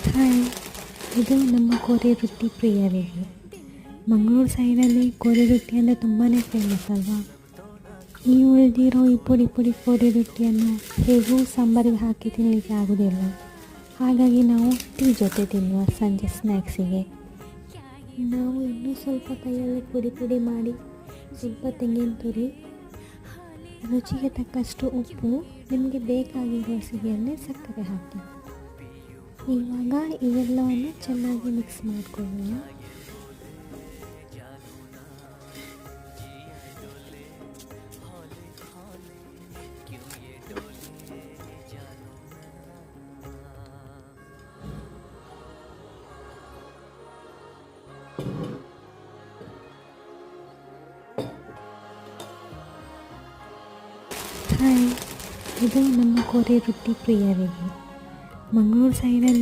Hi, ಇದು ನಮ್ಮ ಕೋರಿ ವೃತ್ತಿ ಪ್ರಿಯರಿಗೆ. ಮಂಗಳೂರು ಸೈಡಲ್ಲಿ ಕೋರಿ ವೃತ್ತಿ ಅಂದರೆ ತುಂಬಾ ಫೇಮಸ್ ಅಲ್ವಾ. ಈ ಉಳಿದಿರೋ ಈ ಪುಡಿ ಪುಡಿ ಕೋರಿ ವೃತ್ತಿಯನ್ನು ಹೇಗೂ ಸಾಂಬಾರಿಗೆ ಹಾಕಿ ತಿನ್ನಲಿಕ್ಕೆ ಆಗೋದಿಲ್ಲ. ಹಾಗಾಗಿ ನಾವು ಟೀ ಜೊತೆ ತಿನ್ನುವ ಸಂಜೆ ಸ್ನ್ಯಾಕ್ಸಿಗೆ. ನಾವು ಇನ್ನೂ ಸ್ವಲ್ಪ ಕೈಯಲ್ಲಿ ಪುಡಿ ಪುಡಿ ಮಾಡಿ ಸ್ವಲ್ಪ ತೆಂಗಿನ ತುರಿ, ರುಚಿಗೆ ತಕ್ಕಷ್ಟು ಉಪ್ಪು, ನಿಮಗೆ ಬೇಕಾಗಿರುವ ಸಿಹಿಯಲ್ಲಿ ಸಕ್ಕರೆ ಹಾಕಿ. ಇವಾಗ ಇವೆಲ್ಲವನ್ನು ಚೆನ್ನಾಗಿ ಮಿಕ್ಸ್ ಮಾಡಿಕೊಳ್ಳೋಣ. ಹಾಯ್, ಇದು ನಮ್ಮ ಕೋರಿ ವೃತ್ತಿ ಪ್ರಿಯರಿಗೆ. ಮಂಗಳೂರು ಸೈಡಲ್ಲಿ